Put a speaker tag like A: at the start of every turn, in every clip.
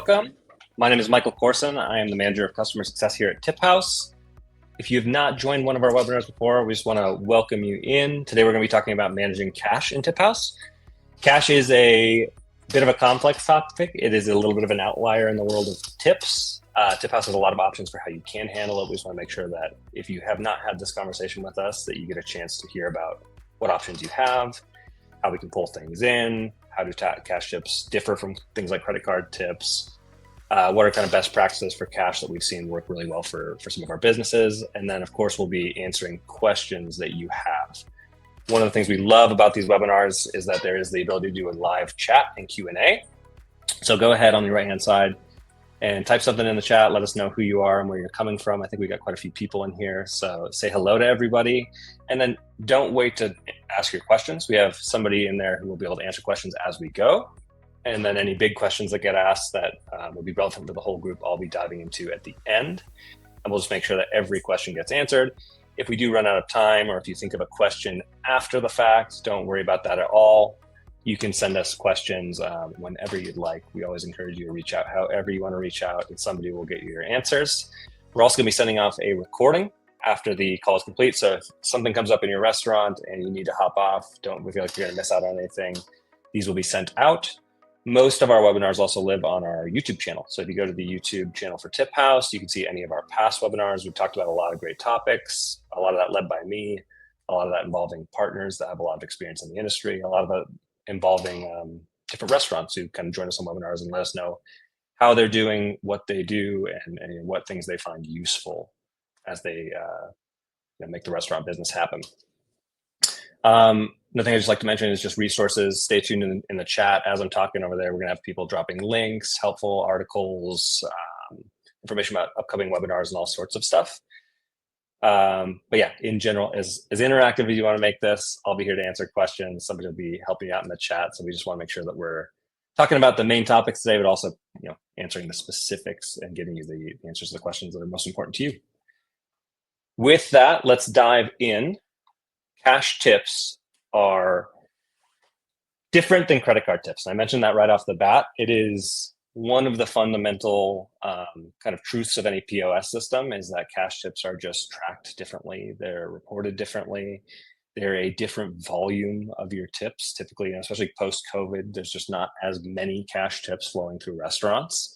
A: welcome. My name is Michael Corson. I am the Manager of Customer Success here at TipHaus. If you have not joined one of our webinars before, we just want to welcome you in. Today we're going to be talking about managing cash in TipHaus. Cash is a bit of a complex topic. It is a little bit of an outlier in the world of tips. TipHaus has a lot of options for how you can handle it. We just want to make sure that if you have not had this conversation with us, that you get a chance to hear about what options you have, how we can pull things in, how do cash tips differ from things like credit card tips, what are kind of best practices for cash that we've seen work really well for some of our businesses. And then, of course, we'll be answering questions that you have. One of the things we love about these webinars is that there is the ability to do a live chat and Q&A. So go ahead on the right-hand side and type something in the chat. Let us know who you are and where you're coming from. I think we got quite a few people in here. So say hello to everybody. And then don't wait to ask your questions. We have somebody in there who will be able to answer questions as we go. And then any big questions that get asked that will be relevant to the whole group, I'll be diving into at the end. And we'll just make sure that every question gets answered. If we do run out of time, or if you think of a question after the fact, don't worry about that at all. You can send us questions whenever you'd like. We always encourage you to reach out however you want to reach out, and somebody will get you your answers. We're also going to be sending off a recording after the call is complete. So if something comes up in your restaurant and you need to hop off, don't feel like you're going to miss out on anything. These will be sent out. Most of our webinars also live on our YouTube channel. So if you go to the YouTube channel for TipHaus, you can see any of our past webinars. We've talked about a lot of great topics, a lot of that led by me, a lot of that involving partners that have a lot of experience in the industry, a lot of that involving different restaurants who kind of join us on webinars and let us know how they're doing, what they do, and what things they find useful as they make the restaurant business happen. Another thing I just like to mention is just resources. Stay tuned in the chat as I'm talking over there. We're going to have people dropping links, helpful articles, information about upcoming webinars and all sorts of stuff. But yeah, in general, as interactive as you want to make this, I'll be here to answer questions. Somebody will be helping you out in the chat. So we just want to make sure that we're talking about the main topics today, but also answering the specifics and giving you the answers to the questions that are most important to you. With that, let's dive in. Cash tips are different than credit card tips. And I mentioned that right off the bat. It is one of the fundamental kind of truths of any POS system is that cash tips are just tracked differently. They're reported differently. They're a different volume of your tips. Typically, especially post-COVID, there's just not as many cash tips flowing through restaurants.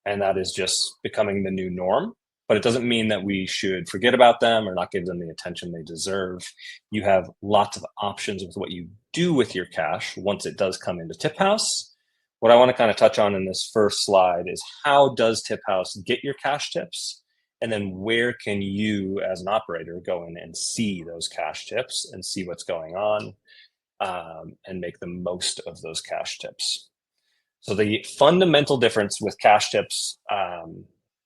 A: And that is just becoming the new norm. But it doesn't mean that we should forget about them or not give them the attention they deserve. You have lots of options with what you do with your cash once it does come into TipHaus. What I want to kind of touch on in this first slide is how does TipHaus get your cash tips? And then where can you as an operator go in and see those cash tips and see what's going on and make the most of those cash tips? So the fundamental difference with cash tips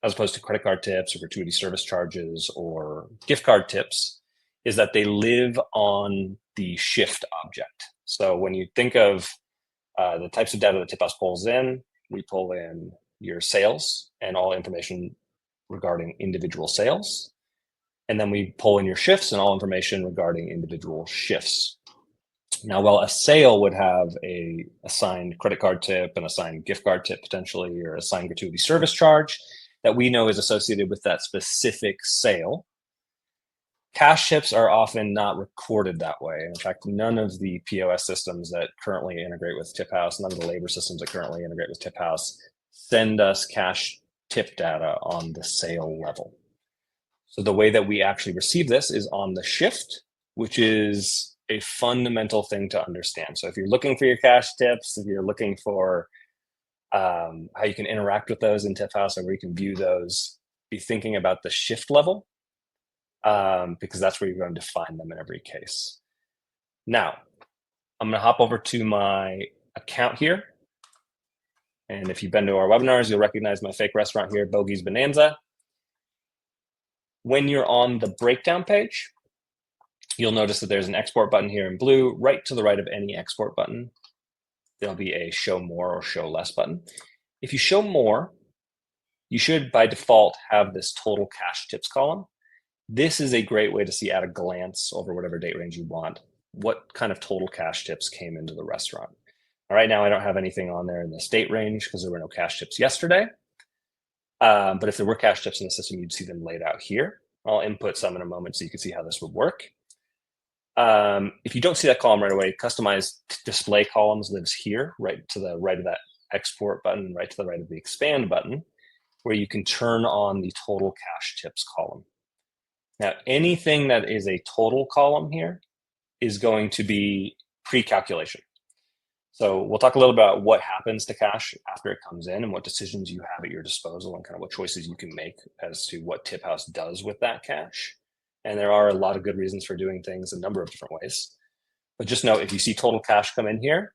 A: as opposed to credit card tips or gratuity service charges or gift card tips is that they live on the shift object. So when you think of the types of data that TipHaus pulls in, we pull in your sales and all information regarding individual sales. And then we pull in your shifts and all information regarding individual shifts. Now, while a sale would have a assigned credit card tip, an assigned gift card tip potentially, or assigned gratuity service charge that we know is associated with that specific sale, cash tips are often not recorded that way. In fact, none of the POS systems that currently integrate with TipHaus, none of the labor systems that currently integrate with TipHaus send us cash tip data on the sale level. So the way that we actually receive this is on the shift, which is a fundamental thing to understand. So if you're looking for your cash tips, if you're looking for how you can interact with those in TipHaus or where you can view those, be thinking about the shift level because that's where you're going to find them in every case. Now, I'm going to hop over to my account here. And if you've been to our webinars, you'll recognize my fake restaurant here, Bogey's Bonanza. When you're on the breakdown page, you'll notice that there's an export button here in blue. Right to the right of any export button, there'll be a show more or show less button. If you show more, you should by default have this total cash tips column. This is a great way to see at a glance over whatever date range you want, what kind of total cash tips came into the restaurant. Right now, I don't have anything on there in the state range because there were no cash tips yesterday. But if there were cash tips in the system, you'd see them laid out here. I'll input some in a moment so you can see how this would work. If you don't see that column right away, customize display columns lives here, right to the right of that export button, right to the right of the expand button, where you can turn on the total cash tips column. Now, anything that is a total column here is going to be pre-calculation. So we'll talk a little about what happens to cash after it comes in and what decisions you have at your disposal and kind of what choices you can make as to what TipHaus does with that cash. And there are a lot of good reasons for doing things a number of different ways. But just know if you see total cash come in here,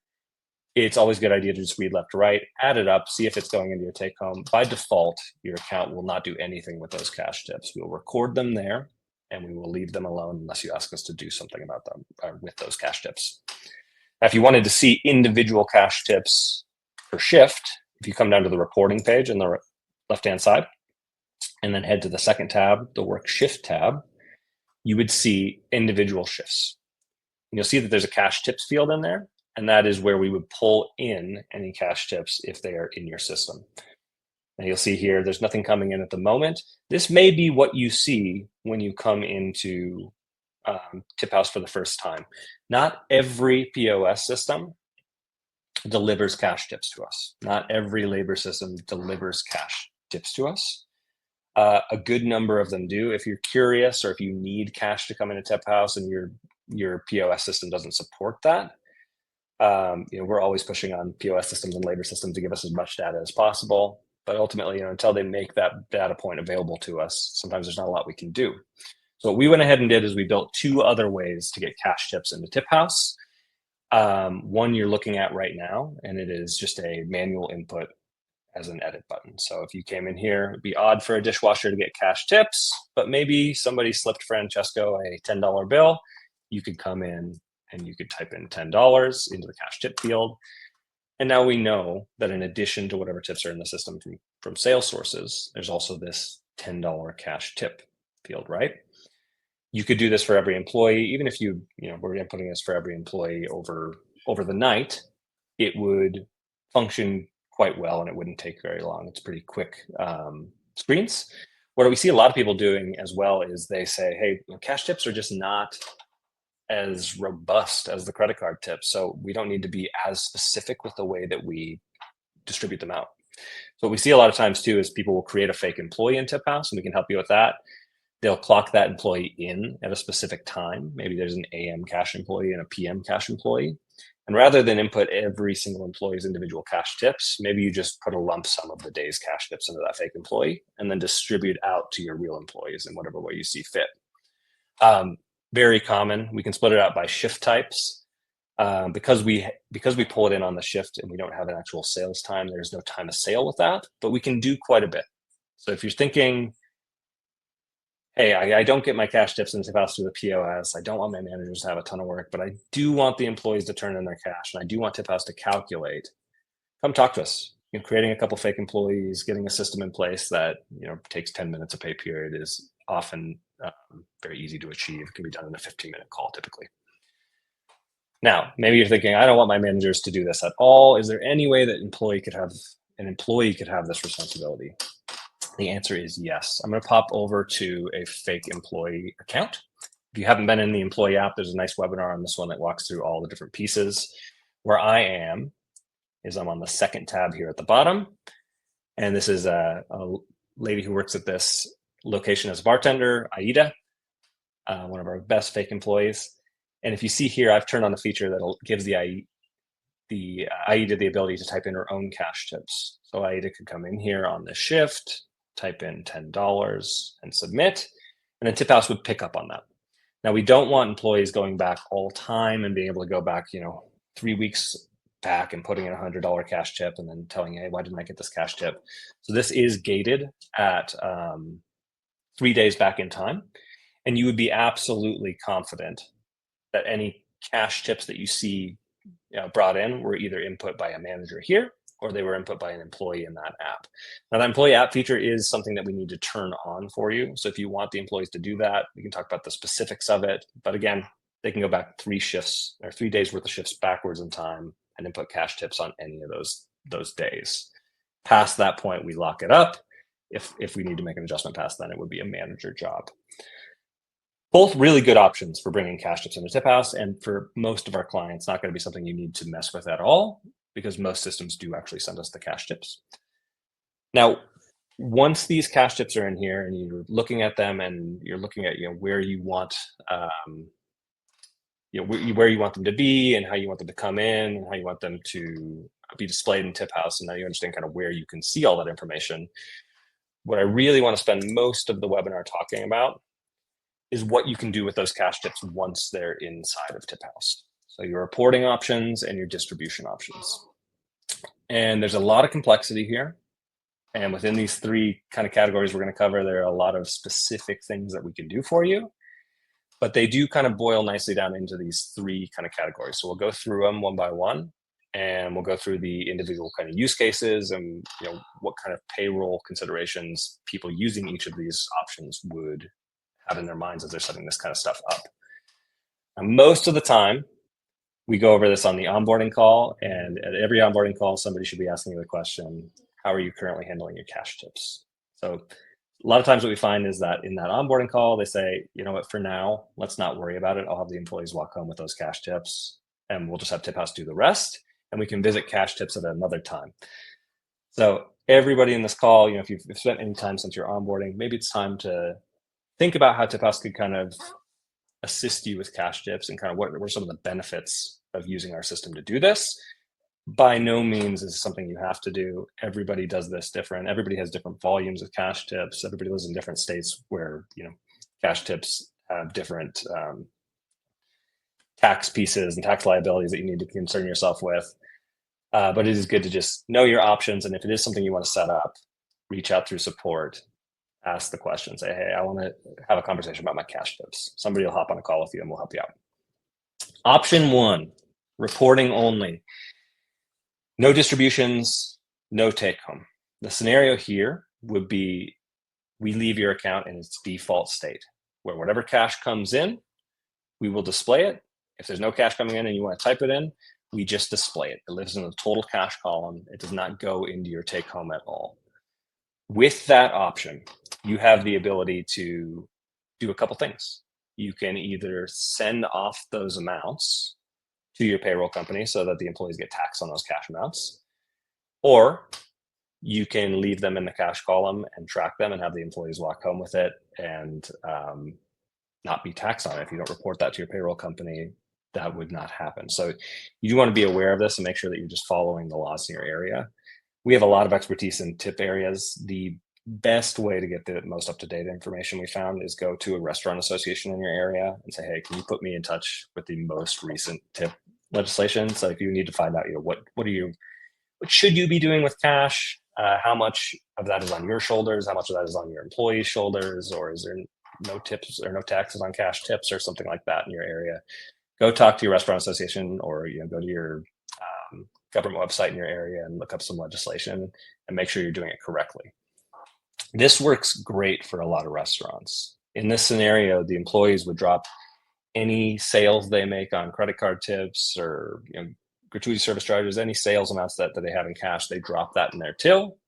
A: it's always a good idea to just read left to right, add it up, see if it's going into your take home. By default, your account will not do anything with those cash tips. We'll record them there and we will leave them alone unless you ask us to do something about them with those cash tips. Now, if you wanted to see individual cash tips per shift, if you come down to the reporting page on the left-hand side and then head to the second tab, the work shift tab, you would see individual shifts. And you'll see that there's a cash tips field in there, and that is where we would pull in any cash tips if they are in your system. And you'll see here, there's nothing coming in at the moment. This may be what you see when you come into TipHaus for the first time. Not every POS system delivers cash tips to us. Not every labor system delivers cash tips to us. A good number of them do. If you're curious or if you need cash to come into TipHaus and your POS system doesn't support that, we're always pushing on POS systems and labor systems to give us as much data as possible. But ultimately, until they make that data point available to us, sometimes there's not a lot we can do. So what we went ahead and did is we built two other ways to get cash tips into TipHaus. One you're looking at right now, and it is just a manual input as an edit button. So if you came in here, it'd be odd for a dishwasher to get cash tips, but maybe somebody slipped Francesco a $10 bill. You could come in and you could type in $10 into the cash tip field. And now we know that in addition to whatever tips are in the system from sales sources, there's also this $10 cash tip field, right? You could do this for every employee. Even if you were inputting this for every employee over the night, it would function quite well and it wouldn't take very long. It's pretty quick screens. What we see a lot of people doing as well is they say, hey, cash tips are just not as robust as the credit card tips. So we don't need to be as specific with the way that we distribute them out. So what we see a lot of times too is people will create a fake employee in TipHaus, and we can help you with that. They'll clock that employee in at a specific time. Maybe there's an AM cash employee and a PM cash employee. And rather than input every single employee's individual cash tips, maybe you just put a lump sum of the day's cash tips into that fake employee and then distribute out to your real employees in whatever way you see fit. Very common. We can split it out by shift types. Because we pull it in on the shift and we don't have an actual sales time, there's no time of sale with that, but we can do quite a bit. So if you're thinking, hey, I don't get my cash tips in TipHaus through the POS. I don't want my managers to have a ton of work, but I do want the employees to turn in their cash, and I do want TipHaus to calculate. Come talk to us. Creating a couple fake employees, getting a system in place that takes 10 minutes a pay period is often very easy to achieve. It can be done in a 15-minute call typically. Now, maybe you're thinking, I don't want my managers to do this at all. Is there any way that an employee could have this responsibility? The answer is yes. I'm going to pop over to a fake employee account. If you haven't been in the employee app, there's a nice webinar on this one that walks through all the different pieces. Where I am is I'm on the second tab here at the bottom. And this is a lady who works at this location as a bartender, Aida, one of our best fake employees. And if you see here, I've turned on a feature that gives the Aida the ability to type in her own cash tips. So Aida could come in here on the shift, type in $10 and submit, and then TipHaus would pick up on that. Now, we don't want employees going back all time and being able to go back, 3 weeks back and putting in a $100 cash tip and then telling you, hey, why didn't I get this cash tip? So this is gated at 3 days back in time. And you would be absolutely confident that any cash tips that you see brought in were either input by a manager here or they were input by an employee in that app. Now, that employee app feature is something that we need to turn on for you. So if you want the employees to do that, we can talk about the specifics of it. But again, they can go back 3 shifts or 3 days worth of shifts backwards in time and input cash tips on any of those days. Past that point, we lock it up. If we need to make an adjustment past then, it would be a manager job. Both really good options for bringing cash tips into TipHaus, and for most of our clients, not going to be something you need to mess with at all, because most systems do actually send us the cash tips. Now, once these cash tips are in here and you're looking at them and you're looking at where you want where you want them to be and how you want them to come in and how you want them to be displayed in TipHaus, and now you understand kind of where you can see all that information. What I really want to spend most of the webinar talking about is what you can do with those cash tips once they're inside of TipHaus. So your reporting options and your distribution options. And there's a lot of complexity here. And within these three kind of categories we're going to cover, there are a lot of specific things that we can do for you, but they do kind of boil nicely down into these three kind of categories. So we'll go through them one by one, and we'll go through the individual kind of use cases and what kind of payroll considerations people using each of these options would have in their minds as they're setting this kind of stuff up. Now, most of the time, we go over this on the onboarding call, and at every onboarding call, somebody should be asking you the question, how are you currently handling your cash tips? So a lot of times what we find is that in that onboarding call, they say, you know what, for now, let's not worry about it. I'll have the employees walk home with those cash tips, and we'll just have TipHaus do the rest, and we can visit cash tips at another time. So everybody in this call, if you've spent any time since your onboarding, maybe it's time to think about how TipHaus could kind of assist you with cash tips and kind of what are some of the benefits of using our system to do this. By no means is something you have to do. Everybody does this different. Everybody has different volumes of cash tips. Everybody lives in different states where cash tips have different tax pieces and tax liabilities that you need to concern yourself with. But it is good to just know your options, and if it is something you want to set up, reach out through support. Ask the question, say, hey, I want to have a conversation about my cash tips. Somebody will hop on a call with you and we'll help you out. Option one, reporting only. No distributions, no take home. The scenario here would be we leave your account in its default state, where whatever cash comes in, we will display it. If there's no cash coming in and you want to type it in, we just display it. It lives in the total cash column. It does not go into your take home at all. With that option, you have the ability to do a couple things. You can either send off those amounts to your payroll company so that the employees get taxed on those cash amounts, or you can leave them in the cash column and track them and have the employees walk home with it and not be taxed on it. If you don't report that to your payroll company, that would not happen. So you do want to be aware of this and make sure that you're just following the laws in your area. We have a lot of expertise in tip areas. The best way to get the most up-to-date information we found is go to a restaurant association in your area and say, hey, can you put me in touch with the most recent tip legislation? So if you need to find out, what should you be doing with cash? How much of that is on your shoulders? How much of that is on your employees' shoulders? Or is there no tips or no taxes on cash tips or something like that in your area? Go talk to your restaurant association, or go to your government website in your area and look up some legislation and make sure you're doing it correctly. This works great for a lot of restaurants. In this scenario, the employees would drop any sales they make on credit card tips or gratuity service charges, any sales amounts that they have in cash, they drop that in their till.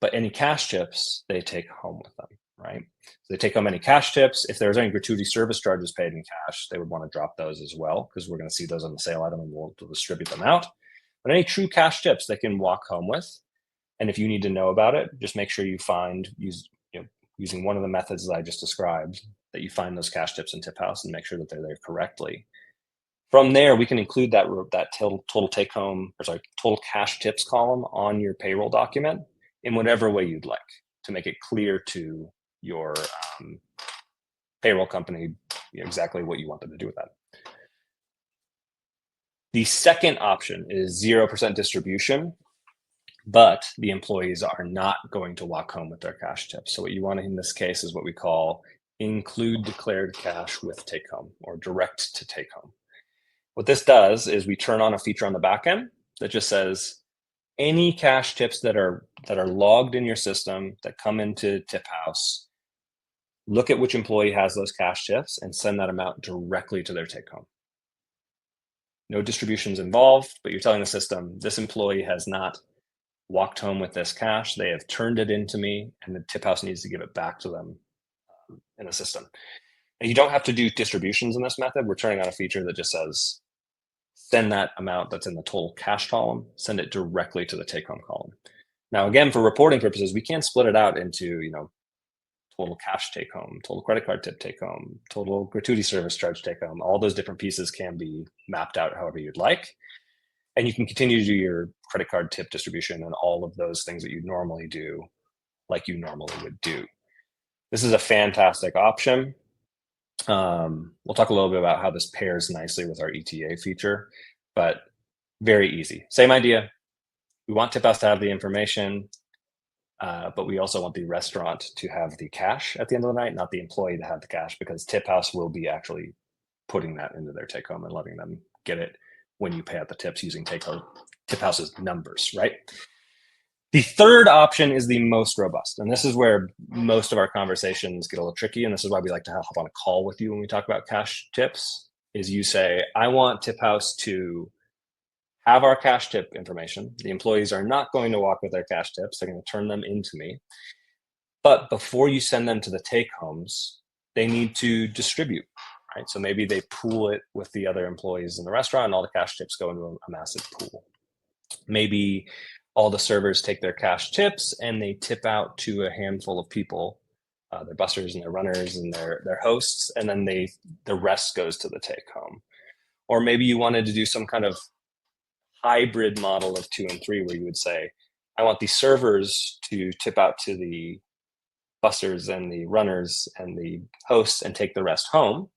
A: But any cash tips, they take home with them, right? So they take home any cash tips. If there's any gratuity service charges paid in cash, they would want to drop those as well, because we're going to see those on the sale item and we'll distribute them out. But any true cash tips they can walk home with. And if you need to know about it, just make sure you using one of the methods that I just described, that you find those cash tips in TipHaus and make sure that they're there correctly. From there, we can include that total take home, total cash tips column on your payroll document in whatever way you'd like to make it clear to your payroll company exactly what you want them to do with that. The second option is 0% distribution, but the employees are not going to walk home with their cash tips. So what you want in this case is what we call include declared cash with take home, or direct to take home. What this does is we turn on a feature on the back end that just says any cash tips that are logged in your system that come into TipHaus, look at which employee has those cash tips and send that amount directly to their take home. no distributions involved, but you're telling the system, this employee has not walked home with this cash. They have turned it into me, and the TipHaus needs to give it back to them in the system. And you don't have to do distributions in this method. We're turning on a feature that just says, send that amount that's in the total cash column, send it directly to the take-home column. Now, again, for reporting purposes, we can split it out into, total cash take-home, total credit card tip take-home, total gratuity service charge take-home. All those different pieces can be mapped out however you'd like. And you can continue to do your credit card tip distribution and all of those things that you normally do like you normally would do. This is a fantastic option. We'll talk a little bit about how this pairs nicely with our ETA feature, but very easy. Same idea. We want TipHaus to have the information, but we also want the restaurant to have the cash at the end of the night, not the employee to have the cash, because TipHaus will be actually putting that into their take home and letting them get it when you pay out the tips using TipHaus's numbers, right? The third option is the most robust, and this is where most of our conversations get a little tricky, and this is why we like to hop on a call with you when we talk about cash tips, is you say, I want TipHaus to have our cash tip information. The employees are not going to walk with their cash tips. They're going to turn them into me. But before you send them to the take-homes, they need to distribute, right? So maybe they pool it with the other employees in the restaurant, and all the cash tips go into a massive pool. Maybe all the servers take their cash tips and they tip out to a handful of people, their busters and their runners and their hosts, and then the rest goes to the take home. Or maybe you wanted to do some kind of hybrid model of 2 and 3 where you would say, I want the servers to tip out to the busters and the runners and the hosts and take the rest home.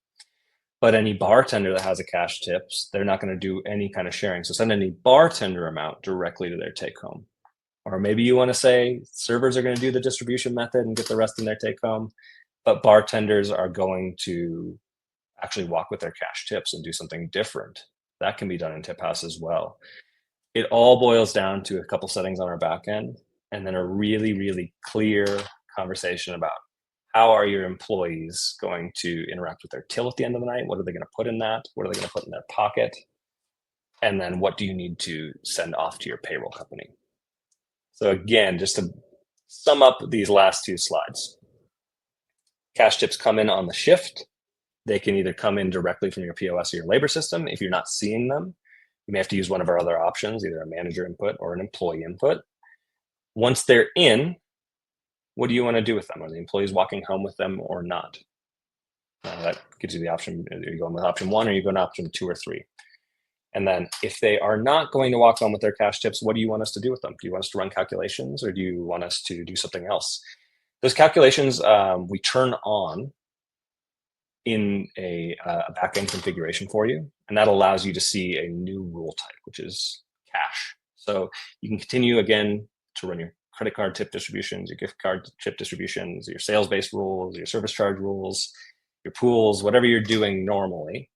A: But any bartender that has a cash tips, they're not going to do any kind of sharing. So send any bartender amount directly to their take home. Or maybe you want to say servers are going to do the distribution method and get the rest in their take home, but bartenders are going to actually walk with their cash tips and do something different. That can be done in TipHaus as well. It all boils down to a couple settings on our back end, and then a really, really clear conversation about how are your employees going to interact with their till at the end of the night? What are they going to put in that? What are they going to put in their pocket? And then what do you need to send off to your payroll company? So again, just to sum up these last 2 slides, cash tips come in on the shift. They can either come in directly from your POS or your labor system. If you're not seeing them, you may have to use one of our other options, either a manager input or an employee input. Once they're in, what do you want to do with them? Are the employees walking home with them or not? That gives you the option. Are you going with option 1 or are you going to option 2 or 3? And then if they are not going to walk home with their cash tips, what do you want us to do with them? Do you want us to run calculations or do you want us to do something else? Those calculations we turn on in a backend configuration for you, and that allows you to see a new rule type, which is cash. So you can continue again to run your credit card tip distributions, your gift card tip distributions, your sales-based rules, your service charge rules, your pools, whatever you're doing normally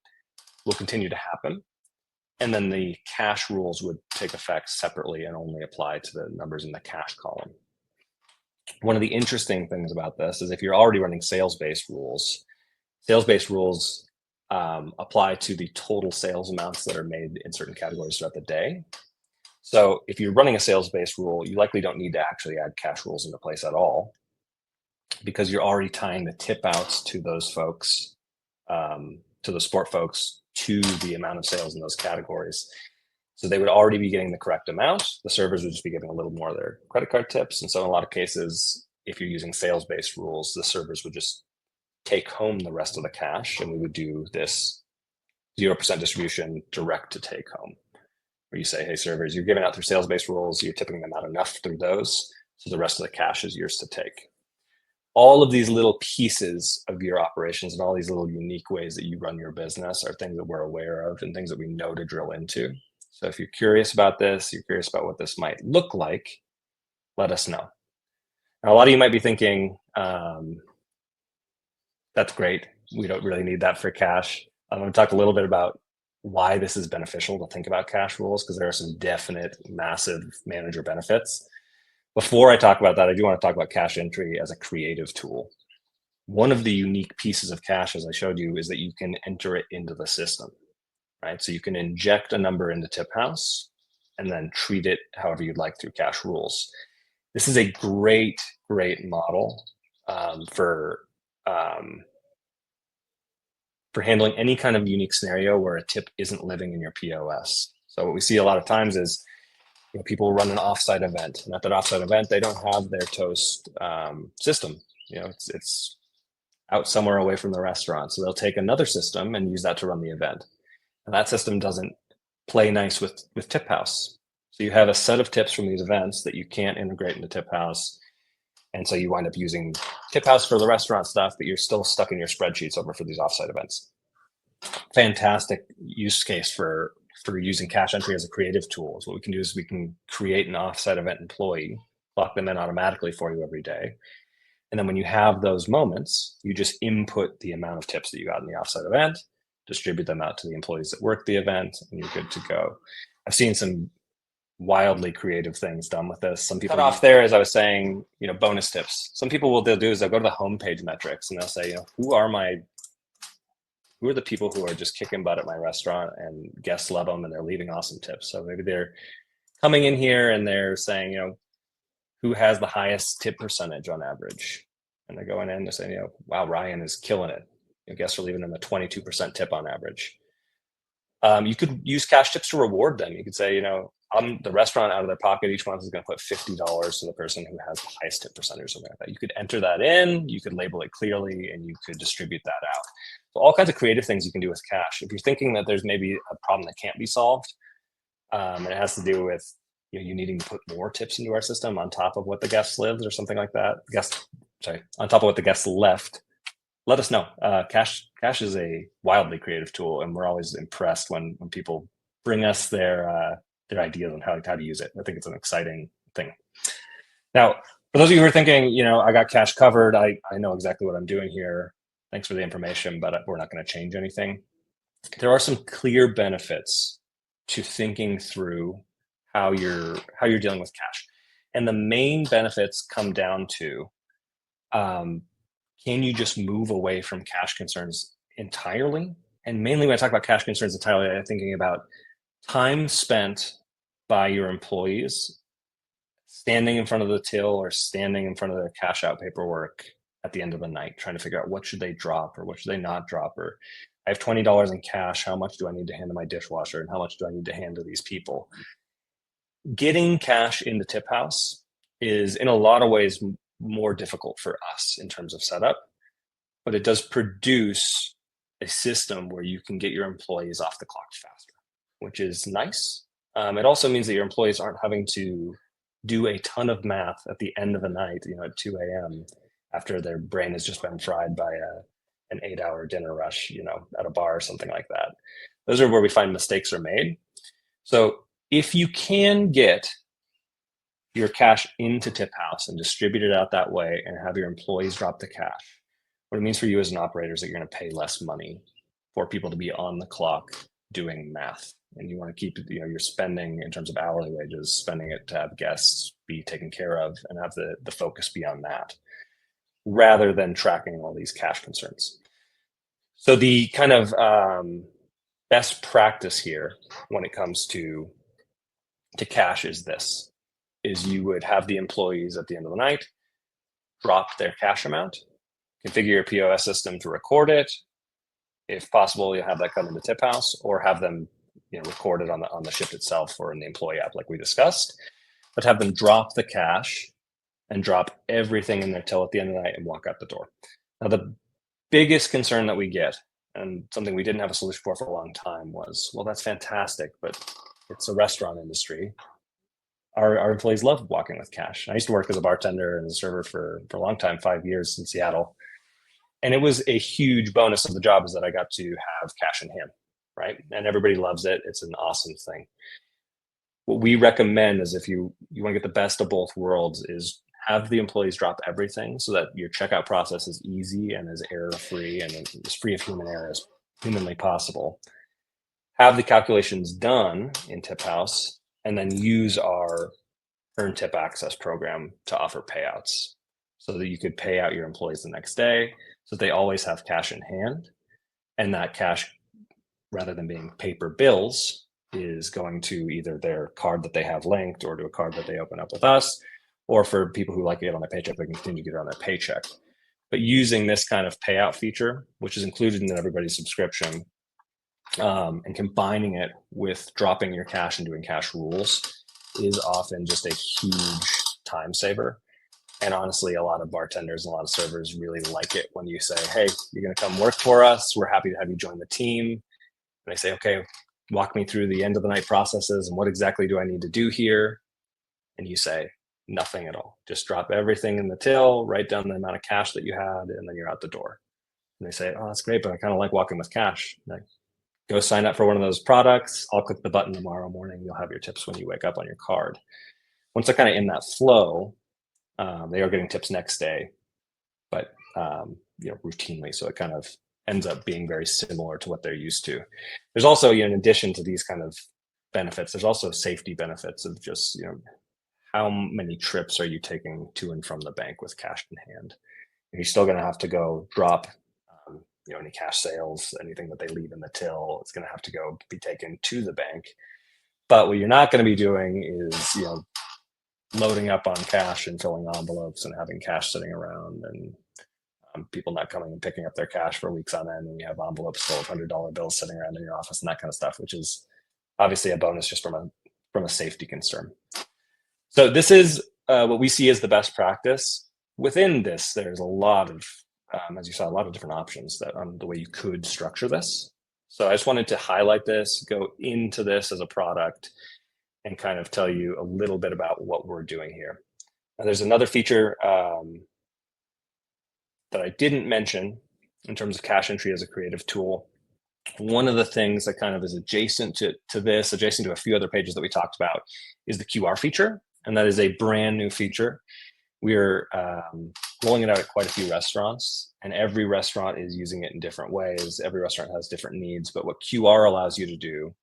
A: will continue to happen. And then the cash rules would take effect separately and only apply to the numbers in the cash column. One of the interesting things about this is if you're already running sales-based rules apply to the total sales amounts that are made in certain categories throughout the day. So if you're running a sales-based rule, you likely don't need to actually add cash rules into place at all because you're already tying the tip outs to those folks, to the sport folks, to the amount of sales in those categories. So they would already be getting the correct amount. The servers would just be giving a little more of their credit card tips. And so in a lot of cases, if you're using sales-based rules, the servers would just take home the rest of the cash, and we would do this 0% distribution direct to take home, where you say, hey, servers, you're giving out through sales-based rules, you're tipping them out enough through those, so the rest of the cash is yours to take. All of these little pieces of your operations and all these little unique ways that you run your business are things that we're aware of and things that we know to drill into. So if you're curious about this, you're curious about what this might look like, let us know. Now, a lot of you might be thinking, that's great. We don't really need that for cash. I'm going to talk a little bit about why this is beneficial to think about cash rules, because there are some definite massive manager benefits. Before I talk about that, I do want to talk about cash entry as a creative tool. One of the unique pieces of cash, as I showed you, is that you can enter it into the system, right? So you can inject a number into TipHaus and then treat it however you'd like through cash rules. This is a great model for handling any kind of unique scenario where a tip isn't living in your POS. So what we see a lot of times is, you know, people run an offsite event, and at that offsite event, they don't have their Toast system. You know, it's out somewhere away from the restaurant. So they'll take another system and use that to run the event. And that system doesn't play nice with TipHaus. So you have a set of tips from these events that you can't integrate into TipHaus. And so you wind up using TipHaus for the restaurant stuff, but you're still stuck in your spreadsheets over for these offsite events. Fantastic use case for using cash entry as a creative tool. So what we can do is we can create an offsite event employee, lock them in automatically for you every day. And then when you have those moments, you just input the amount of tips that you got in the offsite event, distribute them out to the employees that work the event, and you're good to go. I've seen some wildly creative things done with this. Some people cut off there, as I was saying, you know, bonus tips. Some people, what they'll do is they'll go to the homepage metrics and they'll say, you know, who are the people who are just kicking butt at my restaurant and guests love them and they're leaving awesome tips. So maybe they're coming in here and they're saying, you know, who has the highest tip percentage on average? And they're going in, they're saying, you know, wow, Ryan is killing it. You know, guests are leaving them a 22% tip on average. You could use cash tips to reward them. You could say, you know, the restaurant out of their pocket each month is going to put $50 to the person who has the highest tip percentage or something like that. You could enter that in, you could label it clearly, and you could distribute that out. So all kinds of creative things you can do with cash. If you're thinking that there's maybe a problem that can't be solved, and it has to do with, you know, you needing to put more tips into our system on top of what the guest lives or something like that, on top of what the guests left, let us know. Cash is a wildly creative tool, and we're always impressed when people bring us their ideas on how to use it. I think it's an exciting thing. Now, for those of you who are thinking, you know, I got cash covered, I know exactly what I'm doing here. Thanks for the information, but we're not going to change anything. There are some clear benefits to thinking through how you're dealing with cash, and the main benefits come down to, can you just move away from cash concerns entirely? And mainly when I talk about cash concerns entirely, I'm thinking about time spent by your employees standing in front of the till or standing in front of their cash out paperwork at the end of the night, trying to figure out what should they drop or what should they not drop, or I have $20 in cash, how much do I need to hand to my dishwasher and how much do I need to hand to these people? Getting cash into TipHaus is in a lot of ways more difficult for us in terms of setup, but it does produce a system where you can get your employees off the clock faster, which is nice. It also means that your employees aren't having to do a ton of math at the end of the night, you know, at 2 a.m. after their brain has just been fried by an 8-hour dinner rush, you know, at a bar or something like that. Those are where we find mistakes are made. So if you can get your cash into TipHaus and distribute it out that way and have your employees drop the cash, what it means for you as an operator is that you're going to pay less money for people to be on the clock doing math. And you want to keep, you know, your spending in terms of hourly wages, spending it to have guests be taken care of and have the focus be on that, rather than tracking all these cash concerns. So the kind of best practice here when it comes to cash is this, is you would have the employees at the end of the night drop their cash amount, configure your POS system to record it. If possible, you have that come into TipHaus, or have them, you know, recorded on the shift itself or in the employee app like we discussed, but have them drop the cash and drop everything in their till at the end of the night and walk out the door. Now, the biggest concern that we get, and something we didn't have a solution for a long time, was, well, that's fantastic, but it's a restaurant industry. Our employees love walking with cash. I used to work as a bartender and a server for a long time, 5 years in Seattle. And it was a huge bonus of the job is that I got to have cash in hand, right? And everybody loves it. It's an awesome thing. What we recommend is, if you want to get the best of both worlds, is have the employees drop everything so that your checkout process is easy and as error-free and as free of human error as humanly possible. Have the calculations done in TipHaus, and then use our Earn Tip Access program to offer payouts so that you could pay out your employees the next day, so that they always have cash in hand, and that cash rather than being paper bills, is going to either their card that they have linked or to a card that they open up with us, or for people who like to get on their paycheck, they can continue to get it on their paycheck. But using this kind of payout feature, which is included in everybody's subscription, and combining it with dropping your cash and doing cash rules is often just a huge time saver. And honestly, a lot of bartenders and a lot of servers really like it when you say, hey, you're going to come work for us. We're happy to have you join the team. And they say, okay, walk me through the end of the night processes and what exactly do I need to do here? And you say, nothing at all. Just drop everything in the till, write down the amount of cash that you had, and then you're out the door. And they say, oh, that's great, but I kind of like walking with cash. Like, go sign up for one of those products. I'll click the button tomorrow morning. You'll have your tips when you wake up on your card. Once they're kind of in that flow, they are getting tips next day, but routinely. So it kind of ends up being very similar to what they're used to. There's also, in addition to these kind of benefits, there's also safety benefits of just, how many trips are you taking to and from the bank with cash in hand? You're still going to have to go drop any cash sales, anything that they leave in the till, it's going to have to go be taken to the bank. But what you're not going to be doing is, loading up on cash and filling envelopes and having cash sitting around and people not coming and picking up their cash for weeks on end, and you have envelopes full of $100 bills sitting around in your office and that kind of stuff, which is obviously a bonus just from a safety concern. So this is what we see as the best practice. Within this, there's a lot of as you saw, a lot of different options that on the way you could structure this. So I just wanted to highlight this, go into this as a product, and kind of tell you a little bit about what we're doing here. Now, there's another feature that I didn't mention in terms of cash entry as a creative tool. One of the things that kind of is adjacent to this, adjacent to a few other pages that we talked about, is the QR feature. And that is a brand new feature. We're rolling it out at quite a few restaurants, and every restaurant is using it in different ways. Every restaurant has different needs, but what QR allows you to do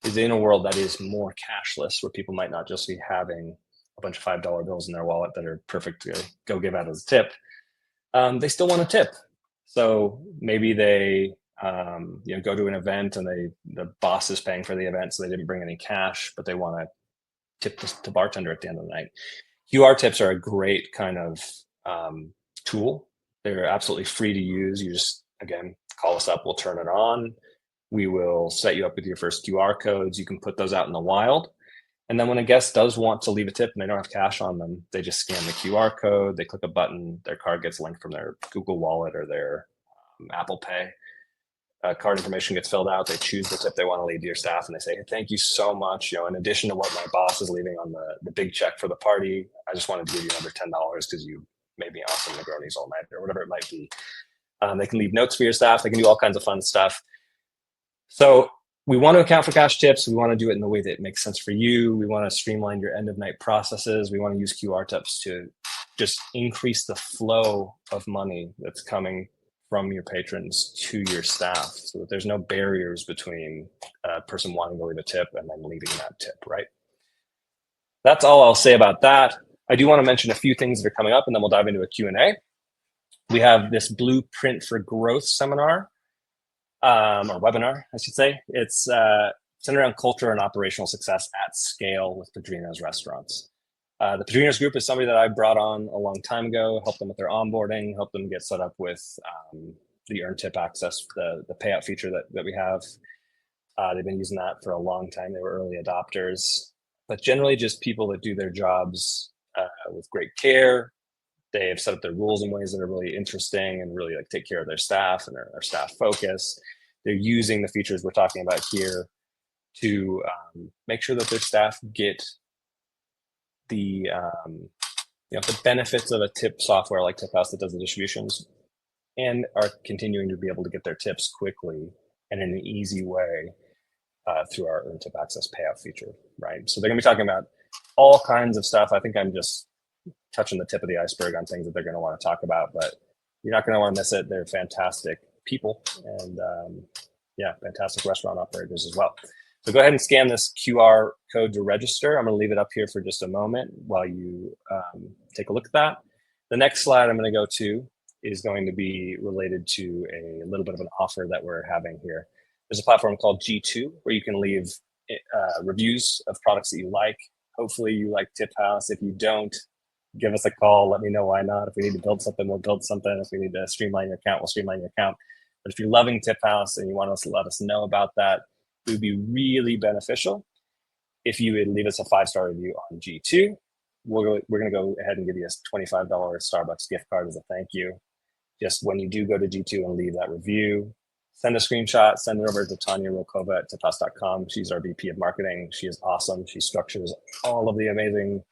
A: is, in a world that is more cashless, where people might not just be having a bunch of $5 bills in their wallet that are perfect to go give out as a tip, they still want a tip. So maybe they go to an event and the boss is paying for the event, so they didn't bring any cash, but they want to tip the bartender at the end of the night. QR tips are a great kind of tool. They're absolutely free to use. You just, again, call us up, we'll turn it on. We will set you up with your first QR codes. You can put those out in the wild. And then when a guest does want to leave a tip and they don't have cash on them, they just scan the QR code, they click a button, their card gets linked from their Google Wallet or their Apple Pay. Card information gets filled out. They choose the tip they want to leave to your staff, and they say, hey, thank you so much. In addition to what my boss is leaving on the big check for the party, I just wanted to give you another $10 because you made me awesome Negronis all night, or whatever it might be. They can leave notes for your staff. They can do all kinds of fun stuff. So we want to account for cash tips. We want to do it in the way that makes sense for you. We want to streamline your end of night processes. We want to use QR tips to just increase the flow of money that's coming from your patrons to your staff, so that there's no barriers between a person wanting to leave a tip and then leaving that tip, right? That's all I'll say about that. I do want to mention a few things that are coming up, and then we'll dive into a Q&A. We have this Blueprint for Growth seminar, or webinar, I should say. It's centered around culture and operational success at scale with Padrino's restaurants. The Padrinos group is somebody that I brought on a long time ago, helped them with their onboarding, helped them get set up with the earn tip access, the payout feature that we have. They've been using that for a long time. They were early adopters, but generally just people that do their jobs with great care. They have set up their rules in ways that are really interesting and really take care of their staff and are staff focused. They're using the features we're talking about here to make sure that their staff get the benefits of a tip software like TipHaus that does the distributions, and are continuing to be able to get their tips quickly and in an easy way through our earn tip access payout feature, right? So they're going to be talking about all kinds of stuff. I think I'm just touching the tip of the iceberg on things that they're going to want to talk about, but you're not going to want to miss it. They're fantastic people, and fantastic restaurant operators as well. So go ahead and scan this QR code to register. I'm going to leave it up here for just a moment while you take a look at that. The next slide I'm going to go to is going to be related to a little bit of an offer that we're having here. There's a platform called G2 where you can leave reviews of products that you like. Hopefully you like TipHaus. If you don't, give us a call. Let me know why not. If we need to build something, we'll build something. If we need to streamline your account, we'll streamline your account. But if you're loving TipHaus and you want us to let us know about that, it would be really beneficial if you would leave us a 5-star review on G2. We're going to go ahead and give you a $25 Starbucks gift card as a thank you. Just when you do go to G2 and leave that review, send a screenshot, send it over to Tanya Rokova at tiphaus.com. She's our VP of marketing. She is awesome. She structures all of the amazing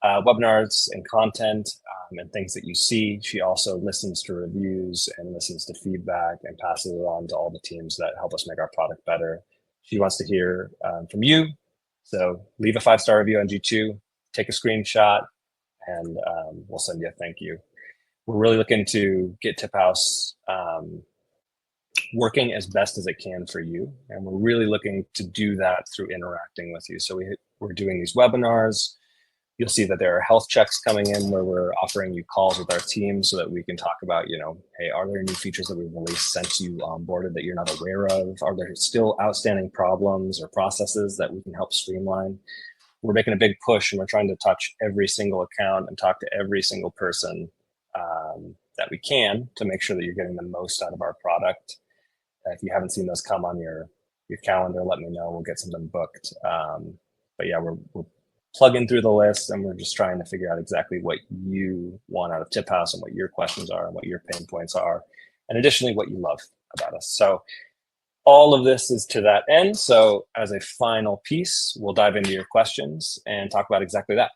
A: webinars and content and things that you see. She also listens to reviews and listens to feedback and passes it on to all the teams that help us make our product better. She wants to hear from you. So leave a 5-star review on G2, take a screenshot, and we'll send you a thank you. We're really looking to get TipHaus working as best as it can for you. And we're really looking to do that through interacting with you. So we're doing these webinars. You'll see that there are health checks coming in where we're offering you calls with our team so that we can talk about, hey, are there new features that we've released since you onboarded that you're not aware of? Are there still outstanding problems or processes that we can help streamline? We're making a big push and we're trying to touch every single account and talk to every single person that we can to make sure that you're getting the most out of our product. If you haven't seen those come on your calendar, let me know. We'll get something booked. But yeah, we're plugging through the list and we're just trying to figure out exactly what you want out of TipHaus and what your questions are and what your pain points are. And additionally, what you love about us. So all of this is to that end. So as a final piece, we'll dive into your questions and talk about exactly that.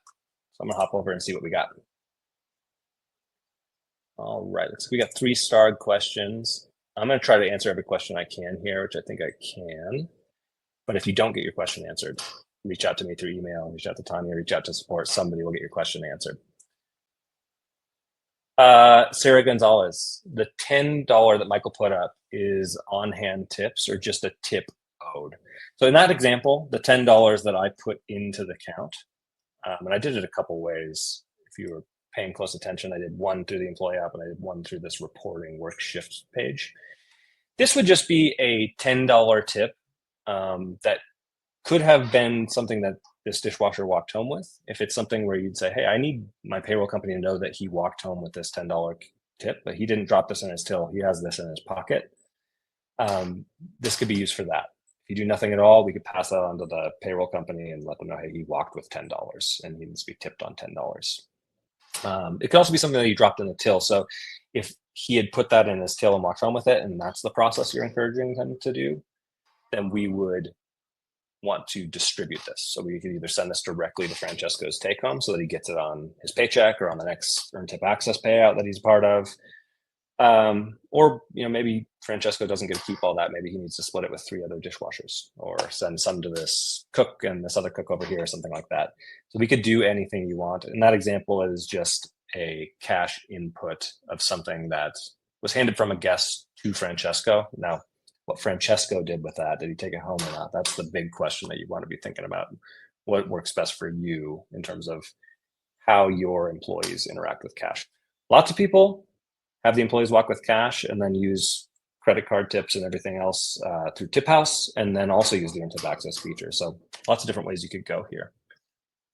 A: So I'm gonna hop over and see what we got. All right, we got 3-starred questions. I'm going to try to answer every question I can here, which I think I can. But if you don't get your question answered, reach out to me through email, reach out to Tanya, reach out to support. Somebody will get your question answered. Sarah Gonzalez, the $10 that Michael put up is on-hand tips or just a tip owed. So in that example, the $10 that I put into the count, and I did it a couple ways. If you were paying close attention, I did one through the employee app and I did one through this reporting work shift page. This would just be a $10 tip that could have been something that this dishwasher walked home with. If it's something where you'd say, hey, I need my payroll company to know that he walked home with this $10 tip, but he didn't drop this in his till, he has this in his pocket. This could be used for that. If you do nothing at all, we could pass that on to the payroll company and let them know, hey, he walked with $10 and he needs to be tipped on $10. It could also be something that you dropped in the till. So if he had put that in his till and walked home with it, and that's the process you're encouraging him to do, then we would want to distribute this. So we could either send this directly to Francesco's take home so that he gets it on his paycheck or on the next Earn Tip Access payout that he's part of. Or maybe Francesco doesn't get to keep all that. Maybe he needs to split it with 3 other dishwashers or send some to this cook and this other cook over here or something like that. So we could do anything you want. And that example is just a cash input of something that was handed from a guest to Francesco. Now, what Francesco did with that, did he take it home or not? That's the big question that you want to be thinking about. What works best for you in terms of how your employees interact with cash. Lots of people have the employees walk with cash and then use credit card tips and everything else through TipHaus, and then also use the Earn Tip Access feature. So lots of different ways you could go here.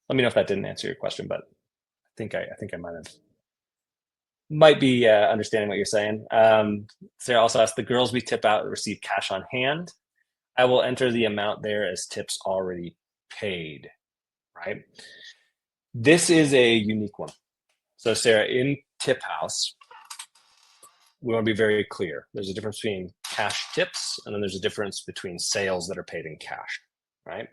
A: Let me know if that didn't answer your question, but I think I might be understanding what you're saying. Sarah also asked, the girls we tip out receive cash on hand. I will enter the amount there as tips already paid, right? This is a unique one. So Sarah, in TipHaus, we want to be very clear. There's a difference between cash tips, and then there's a difference between sales that are paid in cash, right?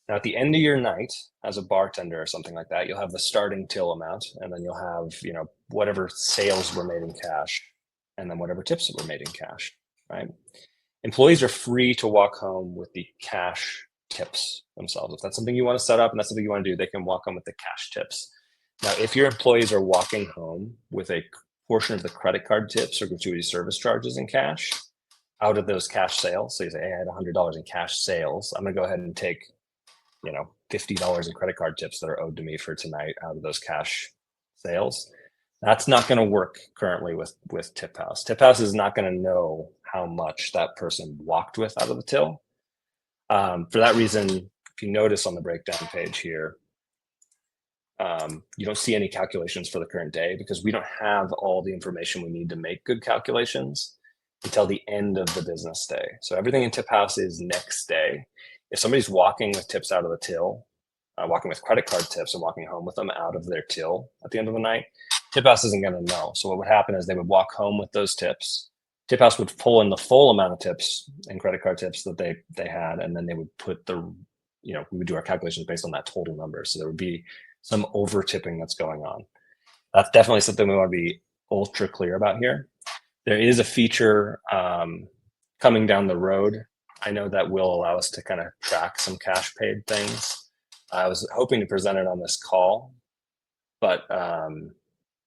A: Now, at the end of your night, as a bartender or something like that, you'll have the starting till amount, and then you'll have, whatever sales were made in cash, and then whatever tips were made in cash, right? Employees are free to walk home with the cash tips themselves. If that's something you want to set up and that's something you want to do, they can walk home with the cash tips. Now, if your employees are walking home with a portion of the credit card tips or gratuity service charges in cash out of those cash sales, so you say, hey, I had $100 in cash sales, I'm going to go ahead and take $50 in credit card tips that are owed to me for tonight out of those cash sales. That's not going to work currently with TipHaus. TipHaus is not going to know how much that person walked with out of the till. For that reason, if you notice on the breakdown page here, you don't see any calculations for the current day because we don't have all the information we need to make good calculations until the end of the business day. So everything in TipHaus is next day. If somebody's walking with tips out of the till, walking with credit card tips and walking home with them out of their till at the end of the night, TipHaus isn't going to know. So what would happen is they would walk home with those tips. TipHaus would pull in the full amount of tips and credit card tips that they had, and then they would put we would do our calculations based on that total number. So there would be some over tipping that's going on. That's definitely something we want to be ultra clear about here. There is a feature coming down the road. I know that will allow us to kind of track some cash paid things. I was hoping to present it on this call, but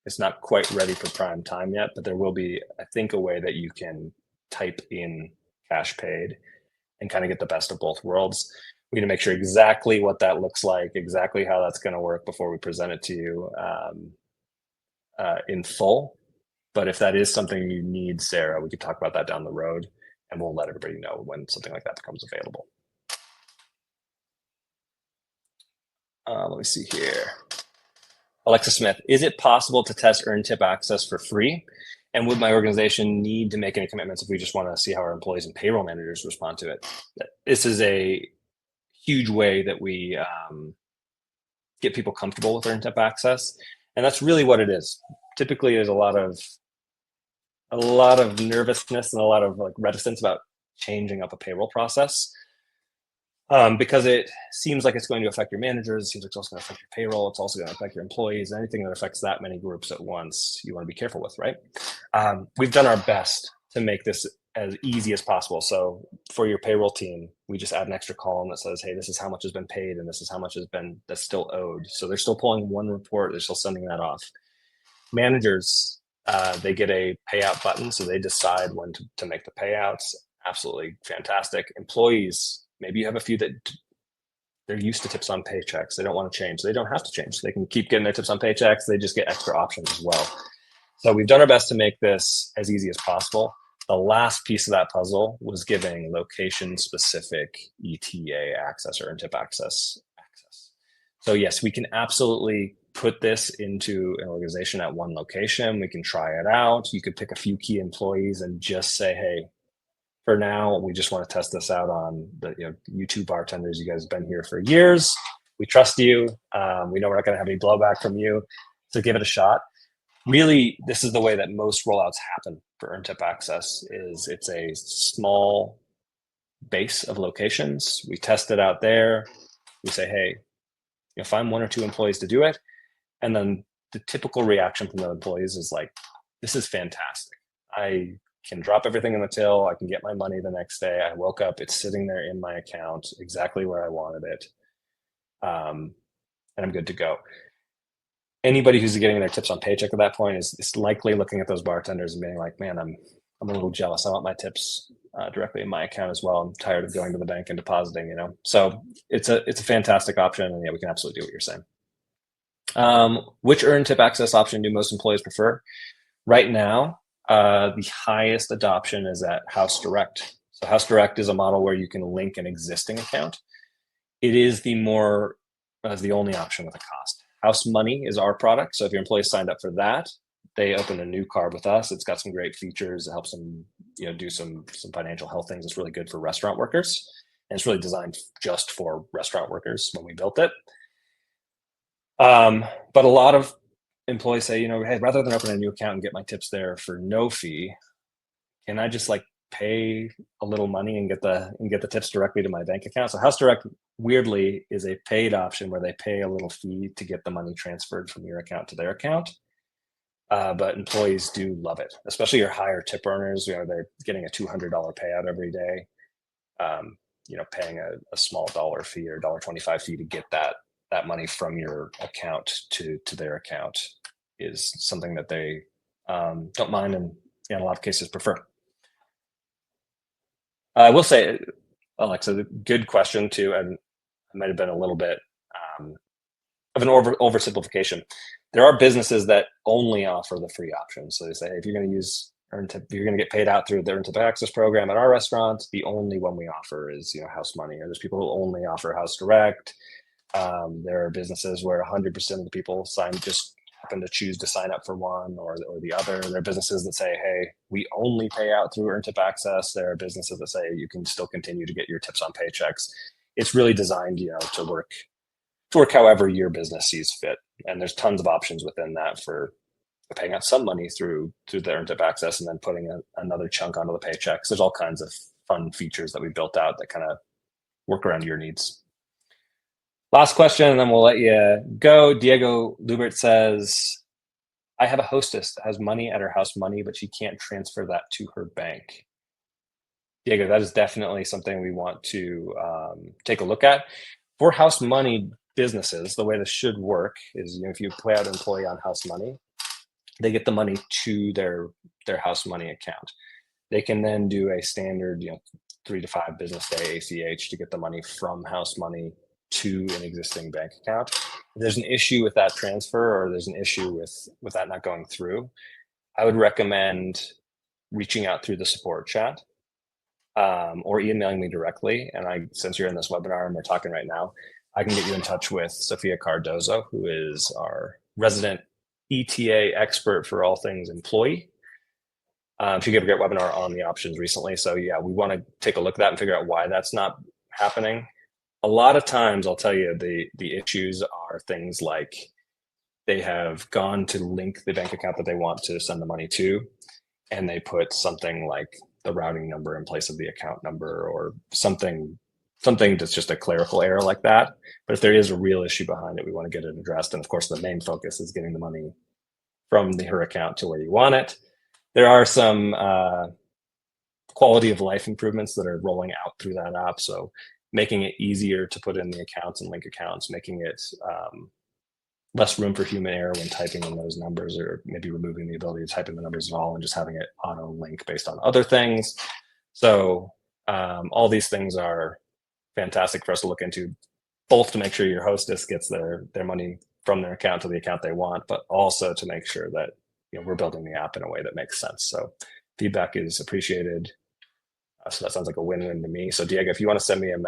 A: it's not quite ready for prime time yet. But there will be, I think, a way that you can type in cash paid and kind of get the best of both worlds. We need to make sure exactly what that looks like, exactly how that's going to work before we present it to you in full. But if that is something you need, Sarah, we could talk about that down the road, and we'll let everybody know when something like that becomes available. Let me see here. Alexa Smith, is it possible to test earn tip access for free? And would my organization need to make any commitments if we just want to see how our employees and payroll managers respond to it? This is a huge way that we get people comfortable with earn tip access. And that's really what it is. Typically, there's a lot of nervousness and a lot of reticence about changing up a payroll process because it seems like it's going to affect your managers. It seems like it's also going to affect your payroll. It's also going to affect your employees. Anything that affects that many groups at once, you want to be careful with, right? We've done our best to make this as easy as possible. So for your payroll team, we just add an extra column that says, hey, this is how much has been paid and this is how much that's still owed. So they're still pulling one report. They're still sending that off. Managers, they get a payout button, so they decide when to make the payouts. Absolutely fantastic. Employees, maybe you have a few that they're used to tips on paychecks. They don't want to change. They don't have to change. They can keep getting their tips on paychecks. They just get extra options as well. So we've done our best to make this as easy as possible. The last piece of that puzzle was giving location-specific ETA access or tip access. So yes, we can absolutely put this into an organization at one location. We can try it out. You could pick a few key employees and just say, hey, for now, we just want to test this out on you two bartenders. You guys have been here for years. We trust you. We know we're not going to have any blowback from you. So give it a shot. Really, this is the way that most rollouts happen for earn tip access. Is it's a small base of locations. We test it out there. We say, hey, find one or two employees to do it. And then the typical reaction from the employees is like, this is fantastic. I can drop everything in the till. I can get my money the next day. I woke up, it's sitting there in my account exactly where I wanted it. And I'm good to go. Anybody who's getting their tips on paycheck at that point is likely looking at those bartenders and being like, man, I'm a little jealous. I want my tips directly in my account as well. I'm tired of going to the bank and depositing, So it's a fantastic option. And yeah, we can absolutely do what you're saying. Which earn tip access option do most employees prefer? Right now, the highest adoption is at House Direct. So House Direct is a model where you can link an existing account. It is the only option with a cost. House Money is our product. So if your employees signed up for that, they open a new card with us. It's got some great features. It helps them, do some financial health things. It's really good for restaurant workers. And it's really designed just for restaurant workers when we built it. But a lot of employees say, hey, rather than open a new account and get my tips there for no fee, can I just pay a little money and get the tips directly to my bank account? So House Direct, weirdly, is a paid option where they pay a little fee to get the money transferred from your account to their account. But employees do love it, especially your higher tip earners. They're getting a $200 payout every day. Paying a small dollar fee or $1.25 fee to get that money from your account to their account is something that they don't mind and in a lot of cases prefer. I will say, Alexa, good question too, and it might have been a little bit of an oversimplification. There are businesses that only offer the free option. So they say, hey, if you're going to use if you're going to get paid out through the Earn Tip Access program at our restaurant, the only one we offer is house money. Or there's people who only offer house direct. There are businesses where 100% of the people just happen to choose to sign up for one or the other. There are businesses that say, hey, we only pay out through Earn Tip Access. There are businesses that say you can still continue to get your tips on paychecks. It's really designed, to work however your business sees fit. And there's tons of options within that for paying out some money through the Earn Tip Access and then putting another chunk onto the paychecks. There's all kinds of fun features that we built out that kind of work around your needs. Last question, and then we'll let you go. Diego Lubert says, I have a hostess that has money at her house money, but she can't transfer that to her bank. Diego, that is definitely something we want to take a look at. For house money businesses, the way this should work is, if you pay out an employee on house money, they get the money to their house money account. They can then do a standard, 3 to 5 business day ACH to get the money from house money to an existing bank account. If there's an issue with that transfer, or there's an issue with that not going through, I would recommend reaching out through the support chat or emailing me directly. And since you're in this webinar and we're talking right now, I can get you in touch with Sophia Cardozo, who is our resident ETA expert for all things employee. She gave a great webinar on the options recently. So yeah, we want to take a look at that and figure out why that's not happening. A lot of times, I'll tell you, the issues are things like they have gone to link the bank account that they want to send the money to, and they put something like the routing number in place of the account number, or something that's just a clerical error like that. But if there is a real issue behind it, we want to get it addressed. And of course, the main focus is getting the money from her account to where you want it. There are some quality of life improvements that are rolling out through that app. So making it easier to put in the accounts and link accounts, making it less room for human error when typing in those numbers, or maybe removing the ability to type in the numbers at all and just having it auto link based on other things. So all these things are fantastic for us to look into, both to make sure your hostess gets their money from their account to the account they want, but also to make sure that we're building the app in a way that makes sense. So feedback is appreciated. So that sounds like a win-win to me. So Diego, if you want to send me an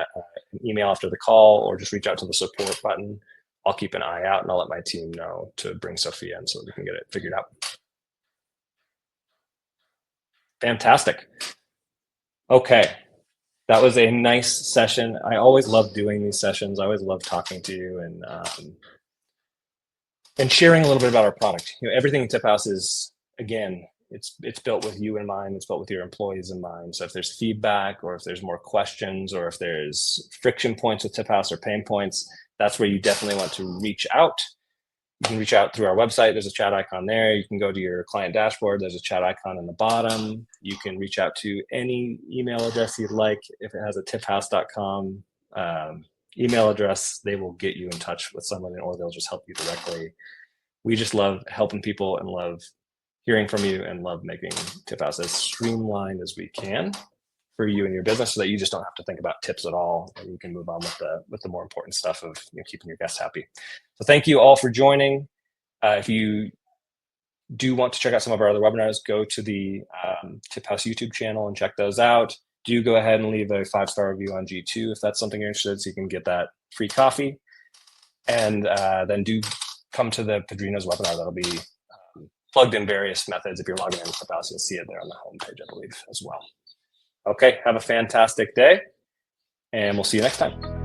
A: email after the call, or just reach out to the support button, I'll keep an eye out and I'll let my team know to bring Sophia in so that we can get it figured out. Fantastic. Okay. That was a nice session. I always love doing these sessions. I always love talking to you and sharing a little bit about our product. Everything in TipHaus is, again, it's built with you in mind. It's built with your employees in mind. So if there's feedback, or if there's more questions, or if there's friction points with TipHaus or pain points, that's where you definitely want to reach out. You can reach out through our website. There's a chat icon there. You can go to your client dashboard. There's a chat icon in the bottom. You can reach out to any email address you'd like. If it has a tiphaus.com email address, they will get you in touch with someone, or they'll just help you directly. We just love helping people and love hearing from you, and love making TipHaus as streamlined as we can for you and your business, so that you just don't have to think about tips at all, and you can move on with the more important stuff of keeping your guests happy. So thank you all for joining. If you do want to check out some of our other webinars, go to the TipHaus YouTube channel and check those out. Do go ahead and leave a 5-star review on G2 if that's something you're interested in, so you can get that free coffee. And then do come to the Padrinos webinar. That'll be plugged in various methods. If you're logging in with TipHaus, you'll see it there on the homepage, I believe, as well. Okay, have a fantastic day, and we'll see you next time.